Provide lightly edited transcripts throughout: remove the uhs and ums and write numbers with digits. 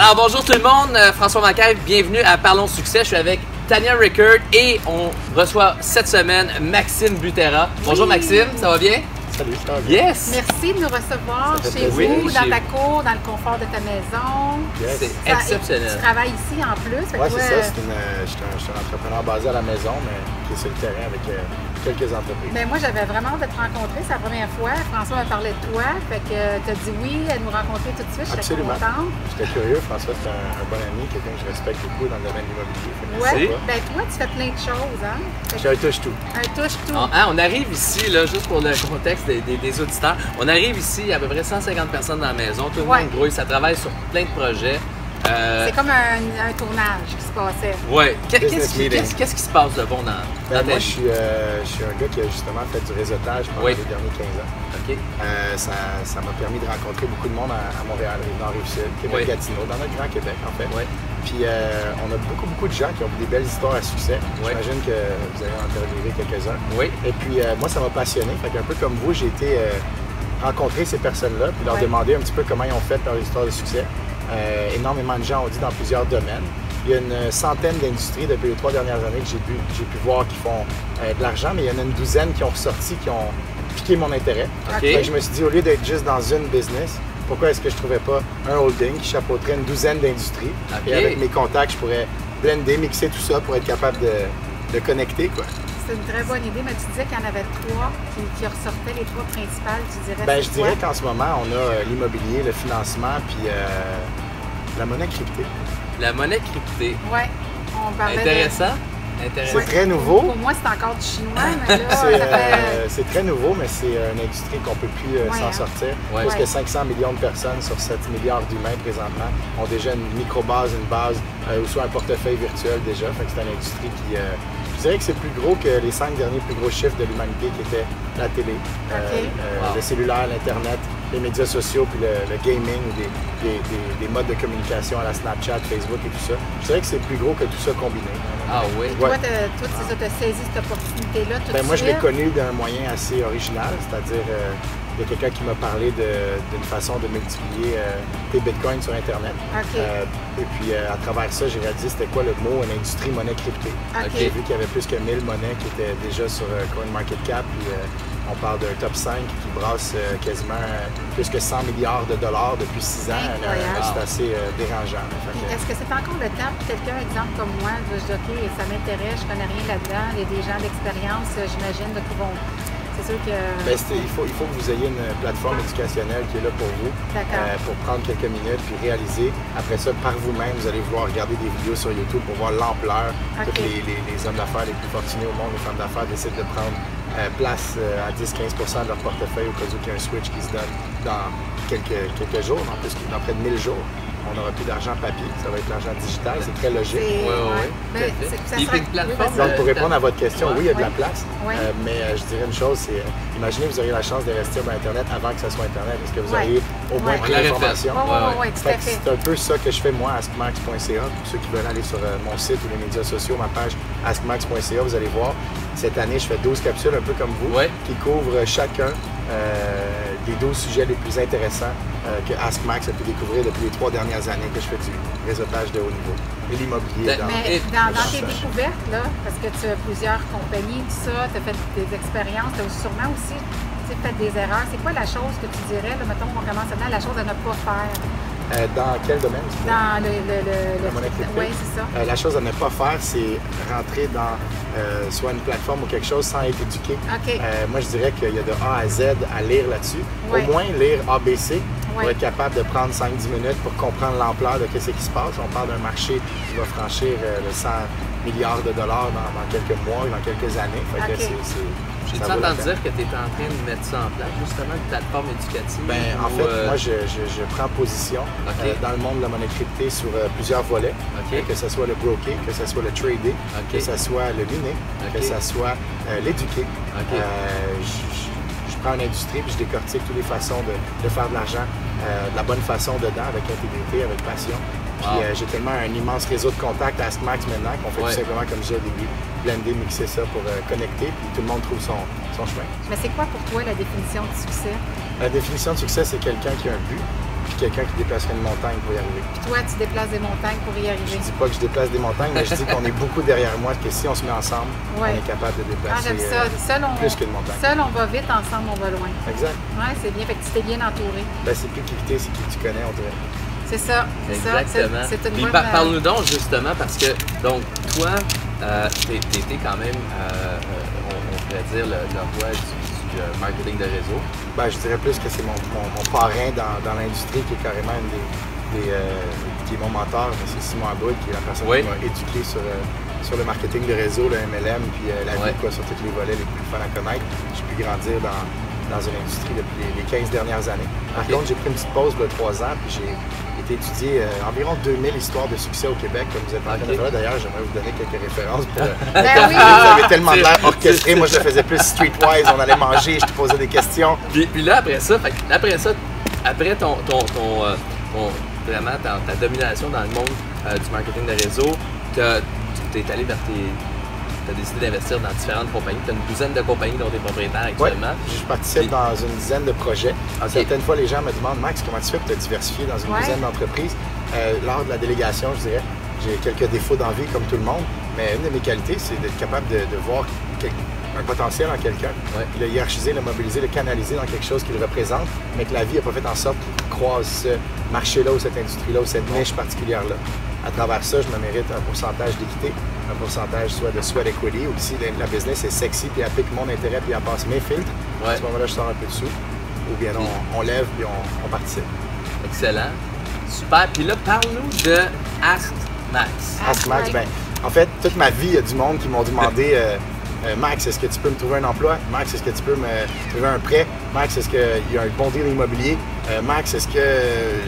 Alors bonjour tout le monde, François Mancaire, bienvenue à Parlons Succès. Je suis avec Tania Rickard et on reçoit cette semaine Maxime Butera. Bonjour Maxime, ça va bien? Salut, ça va bien? Yes! Merci de nous recevoir chez vous, plaisir. dans ta cour, dans le confort de ta maison. Yes. C'est exceptionnel. Tu travailles ici en plus. Oui, c'est ça. Je suis un entrepreneur basé à la maison, mais qui est sur le terrain avec quelques entreprises. Mais moi, j'avais vraiment hâte de te rencontrer. C'est la première fois. François m'a parlé de toi. Fait que tu as dit oui à nous rencontrer tout de suite. J'étais contente. J'étais curieux. François, c'est un bon ami, quelqu'un que je respecte beaucoup dans le domaine de l'immobilier. Oui, ben toi, tu fais plein de choses. Hein? Je suis un touche-tout. Un touche-tout. On arrive ici, là, juste pour le contexte des auditeurs, on arrive ici, il y a à peu près 150 personnes dans la maison. Tout le monde grouille, ça travaille sur plein de projets. C'est comme un tournage qui se passait. Oui. Qu'est-ce qui se passe de bon dans ta Moi, vie? je suis un gars qui a justement fait du réseautage pendant les derniers 15 ans. OK. Ça m'a permis de rencontrer beaucoup de monde à Montréal, Rive-Nord, Rive-Sud, Québec-Gatineau, dans notre grand Québec, en fait. Puis on a beaucoup de gens qui ont des belles histoires à succès. J'imagine que vous avez interviewé quelques-uns. Et puis moi, ça m'a passionné. Fait qu'un peu comme vous, j'ai été rencontrer ces personnes-là puis leur demander un petit peu comment ils ont fait leur histoire de succès. Énormément de gens ont dit dans plusieurs domaines. Il y a une centaine d'industries depuis les 3 dernières années que j'ai pu voir qui font de l'argent, mais il y en a une douzaine qui ont ressorti, qui ont piqué mon intérêt. Je me suis dit, au lieu d'être juste dans une business, pourquoi est-ce que je ne trouvais pas un holding qui chapeauterait une douzaine d'industries? Et avec mes contacts, je pourrais blender, mixer tout ça pour être capable de connecter, quoi. C'est une très bonne idée, mais tu disais qu'il y en avait 3 qui ressortaient, les 3 principales, tu dirais? Je dirais qu'en ce moment, on a l'immobilier, le financement, puis la monnaie cryptée. La monnaie cryptée. Oui, on parlait Intéressant. C'est très nouveau. Pour moi, c'est encore du chinois, mais là, c'est très nouveau, mais c'est une industrie qu'on ne peut plus s'en sortir. Plus que 500 millions de personnes sur 7 milliards d'humains présentement ont déjà une micro-base, une base, ou soit un portefeuille virtuel déjà. Fait que c'est une industrie qui... je dirais que c'est plus gros que les 5 derniers plus gros chiffres de l'humanité qui étaient la télé, le cellulaire, l'Internet, les médias sociaux, puis le gaming, ou des modes de communication à la Snapchat, Facebook et tout ça. Je dirais que c'est plus gros que tout ça combiné. Ah oui? Toi, tu as saisi cette opportunité-là tout de suite? Moi, je l'ai connu d'un moyen assez original, c'est-à-dire il y a quelqu'un qui m'a parlé d'une façon de multiplier tes bitcoins sur Internet. Et puis, à travers ça, j'ai réalisé c'était quoi le mot, une industrie monnaie cryptée. J'ai vu qu'il y avait plus que 1000 monnaies qui étaient déjà sur CoinMarketCap. Puis, on parle d'un top 5 qui brasse quasiment plus que 100 milliards de dollars depuis 6 ans. C'est assez dérangeant. Est-ce que c'est encore le temps pour quelqu'un, exemple comme moi, de se dire, OK, ça m'intéresse, je connais rien là-dedans, il y a des gens d'expérience, j'imagine, qui vont... C'est sûr que... il faut que vous ayez une plateforme éducationnelle qui est là pour vous, pour prendre quelques minutes puis réaliser. Après ça, par vous-même, vous allez vouloir regarder des vidéos sur YouTube pour voir l'ampleur. Tous les hommes d'affaires les plus fortunés au monde, les femmes d'affaires décident de prendre place à 10-15% de leur portefeuille au cas où il y a un switch qui se donne dans quelques jours, en plus dans près de 1000 jours. On n'aura plus d'argent papier, ça va être l'argent digital, c'est très logique. Donc, pour répondre à votre question, oui, il y a de la place, mais je dirais une chose, c'est imaginez que vous auriez la chance d'investir dans Internet avant que ce soit Internet. Est-ce que vous auriez au moins pris l'information? C'est un peu ça que je fais moi, askmax.ca. Pour ceux qui veulent aller sur mon site ou les médias sociaux, ma page askmax.ca, vous allez voir. Cette année, je fais 12 capsules, un peu comme vous, qui couvrent chacun des 12 sujets les plus intéressants que AskMax a pu découvrir depuis les 3 dernières années que je fais du réseautage de haut niveau et l'immobilier. Mais dans tes découvertes, là, parce que tu as plusieurs compagnies, tout ça, tu as fait des expériences, tu as sûrement aussi fait des erreurs. C'est quoi la chose que tu dirais, là, mettons qu'on commence maintenant, la chose à ne pas faire? Dans quel domaine? Dans le monnaie cryptée. Oui, c'est ça. La chose à ne pas faire, c'est rentrer dans soit une plateforme ou quelque chose sans être éduqué. Moi, je dirais qu'il y a de A à Z à lire là-dessus. Au moins, lire ABC pour être capable de prendre 5-10 minutes pour comprendre l'ampleur de ce qui se passe. On parle d'un marché qui va franchir le 100 milliards de dollars dans quelques mois, dans quelques années. J'ai-tu entendu dire que tu étais en train de mettre ça en place, justement, une plateforme éducative? En fait, moi, je prends position dans le monde de la monnaie cryptée sur plusieurs volets, que ce soit le broker, que ce soit le trader, que ce soit le miner, que ce soit l'éduquer. Je prends une industrie puis je décortique toutes les façons de faire de l'argent de la bonne façon dedans, avec intégrité, avec passion. Puis j'ai tellement un immense réseau de contacts à AskMax maintenant qu'on fait tout simplement comme ça au début, blender, mixer ça pour connecter, puis tout le monde trouve son chemin. Mais c'est quoi pour toi la définition de succès? La définition de succès, c'est quelqu'un qui a un but, puis quelqu'un qui déplacerait une montagne pour y arriver. Puis toi, tu déplaces des montagnes pour y arriver. Je dis pas que je déplace des montagnes, mais je dis qu'on est beaucoup derrière moi, que si on se met ensemble, on est capable de déplacer plus qu'une montagne. Seul, on va vite, ensemble, on va loin. Exact. Oui, c'est bien. Fait que tu t'es bien entouré. Ben, c'est plus qu'éviter, c'est qui tu connais, on dirait. C'est ça. Exactement. C'est une Puis bonne... parle-nous donc justement, parce que, donc, toi, t'étais quand même, on pourrait dire, le roi du marketing de réseau. Ben, je dirais plus que c'est mon parrain dans l'industrie, qui est carrément qui est mon mentor, c'est Simon Aboud, qui est la personne qui m'a éduqué sur le marketing de réseau, le MLM, puis la vie, quoi, sur tous les volets les plus fun à connaître. J'ai pu grandir dans une industrie depuis les 15 dernières années. Par contre, j'ai pris une petite pause de 3 ans, puis j'ai été étudier environ 2000 histoires de succès au Québec, comme vous êtes en train de faire. D'ailleurs, j'aimerais vous donner quelques références pour... Vous avez tellement de l'air orchestré. Moi, je le faisais plus streetwise. On allait manger, je te posais des questions. Puis là, après ça, après vraiment ta domination dans le monde du marketing de réseau, tu es allé vers tu as décidé d'investir dans différentes compagnies. Tu as une douzaine de compagnies dont tu es propriétaire actuellement. Oui, je participe dans une dizaine de projets. Certaines fois, les gens me demandent, Max, comment tu fais pour te diversifier dans une dizaine d'entreprises? Lors de la délégation, je dirais, j'ai quelques défauts d'envie comme tout le monde, mais une de mes qualités, c'est d'être capable de voir un potentiel en quelqu'un, le hiérarchiser, le mobiliser, le canaliser dans quelque chose qu'il représente, mais que la vie n'a pas fait en sorte qu'il croise ce marché-là ou cette industrie-là ou cette niche particulière-là. À travers ça, je me mérite un pourcentage d'équité, un pourcentage soit de sweat equity, ou si la business est sexy, puis elle pique mon intérêt, puis elle passe mes filtres, à ce moment-là, je sors un peu dessous, ou bien on lève, puis on participe. Excellent. Super. Puis là, parle-nous de Ask Max. Ask Max, bien, en fait, toute ma vie, il y a du monde qui m'ont demandé Max, est-ce que tu peux me trouver un emploi? Max, est-ce que tu peux me trouver un prêt? Max, est-ce qu'il y a un bon deal immobilier? Max, est-ce que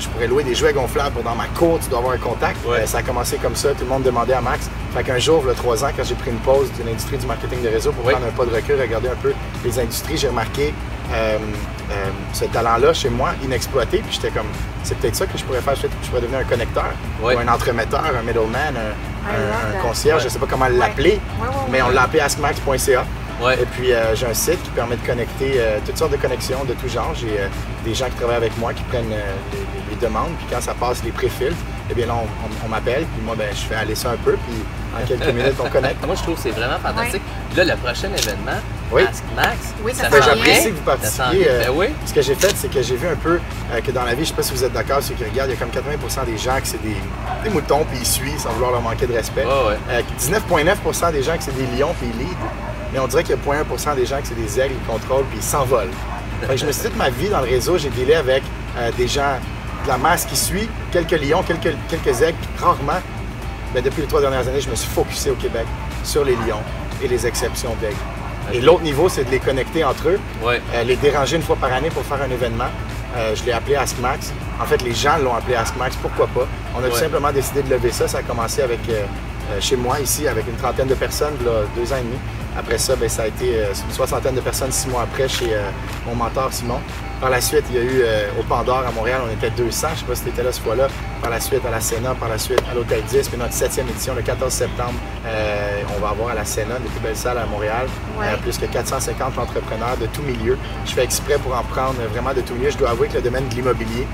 je pourrais louer des jouets gonflables pour dans ma cour? Tu dois avoir un contact. Ça a commencé comme ça, tout le monde demandait à Max. Fait qu'un jour, il y a 3 ans, quand j'ai pris une pause d'une industrie du marketing de réseau pour prendre un pas de recul, regarder un peu les industries, j'ai remarqué ce talent-là chez moi, inexploité. Puis j'étais comme, c'est peut-être ça que je pourrais faire. Je pourrais devenir un connecteur, ou un entremetteur, un middleman, un concierge, je ne sais pas comment l'appeler, mais on l'a appelé askmax.ca. Et puis j'ai un site qui permet de connecter toutes sortes de connexions de tout genre. J'ai des gens qui travaillent avec moi qui prennent les demandes, puis quand ça passe les pré-filtres, eh bien là on m'appelle, puis moi je fais aller ça un peu, puis en quelques minutes on connecte. Moi je trouve que c'est vraiment fantastique. Là, le prochain événement, Ask Max, ça fait j'apprécie que vous participiez. Ce que j'ai fait, c'est que j'ai vu un peu que dans la vie, je ne sais pas si vous êtes d'accord, ceux qui regardent, il y a comme 80% des gens qui c'est des moutons, puis ils suivent sans vouloir leur manquer de respect. 19,9% des gens qui c'est des lions, puis ils lead. Mais on dirait qu'il y a 0,1% des gens qui c'est des aigles, ils contrôlent, puis ils s'envolent. Je me suis dit, toute ma vie dans le réseau, j'ai dealé avec des gens de la masse qui suit, quelques lions, quelques aigles, puis rarement, depuis les 3 dernières années, je me suis focusé au Québec sur les lions et les exceptions d'aigles. Et l'autre niveau, c'est de les connecter entre eux, les déranger une fois par année pour faire un événement. Je l'ai appelé Ask Max. En fait, les gens l'ont appelé Ask Max, pourquoi pas? On a tout simplement décidé de lever ça. Ça a commencé avec chez moi, ici, avec une trentaine de personnes, là, 2 ans et demi. Après ça, ça a été une 60aine de personnes 6 mois après chez mon mentor Simon. Par la suite, il y a eu au Pandore à Montréal, on était 200, je ne sais pas si tu étais là ce fois-là. Par la suite, à la Sénat, par la suite, à l'Hôtel 10, puis notre 7e édition, le 14 septembre, on va avoir à la Sénat, une des plus belles salles à Montréal, plus que 450 entrepreneurs de tout milieu. Je fais exprès pour en prendre vraiment de tout milieu. Je dois avouer que le domaine de l'immobilier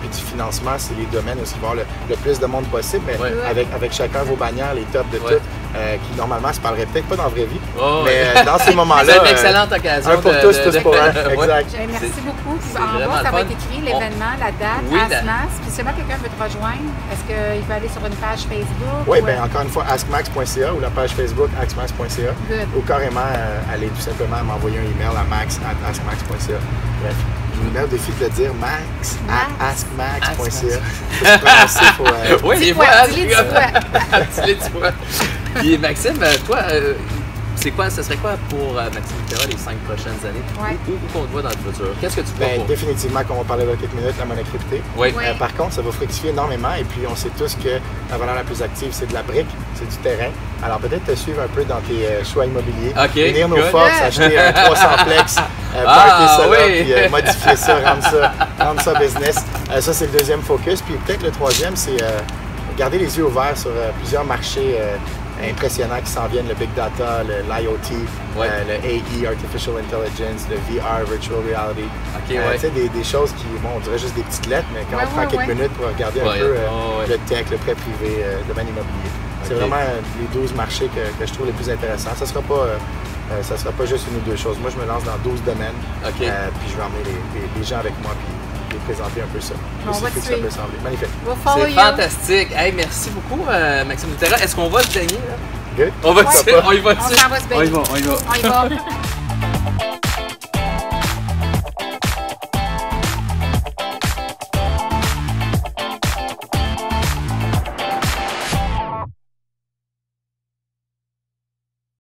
puis du financement, c'est les domaines où il va y avoir le plus de monde possible, mais avec chacun vos bannières, les tops de tout, qui normalement se parleraient peut-être pas dans la vraie vie, mais dans ces moments-là, c'est une excellente occasion. Un pour tous, tous pour un. Exact. Merci beaucoup. En bas, ça va être écrit l'événement, la date, Ask Max. Puis si quelqu'un veut te rejoindre, est-ce qu'il peut aller sur une page Facebook? Oui, bien encore une fois, askmax.ca ou la page Facebook askmax.ca. Ou carrément aller tout simplement m'envoyer un email à max@askmax.ca. Bref. Je me mets au défi de le dire max à askmax.ca. Oui, dis quoi. Puis Maxime, toi, ce serait quoi pour Maxime Butera les 5 prochaines années? Où on te voit dans le futur? Qu'est-ce que tu vois pour? Définitivement, comme on parlait dans quelques minutes, la monnaie cryptée. Par contre, ça va fructifier énormément et puis on sait tous que la valeur la plus active, c'est de la brique, c'est du terrain. Alors peut-être te suivre un peu dans tes choix immobiliers. Venir nos forces, acheter un 300plex, parker ça là, puis modifier ça, rendre ça business. Ça, c'est le deuxième focus. Puis peut-être le troisième, c'est garder les yeux ouverts sur plusieurs marchés impressionnants qui s'en viennent, le Big Data, l'IoT, le AI, Artificial Intelligence, le VR, Virtual Reality. Des choses qui, bon, on dirait juste des petites lettres, mais quand on prend quelques minutes pour regarder un peu le tech, le prêt privé, le domaine immobilier. C'est vraiment les 12 marchés que je trouve les plus intéressants. Ça ne sera pas juste une ou deux choses. Moi, je me lance dans 12 domaines, puis je vais emmener les gens avec moi, puis les présenter un peu ça. On va te suivre. Magnifique. C'est fantastique. Hey, merci beaucoup, Maxime Butera. Est-ce qu'on va se baigner? Good. On y va. On s'en va se baigner. On y va. On y va.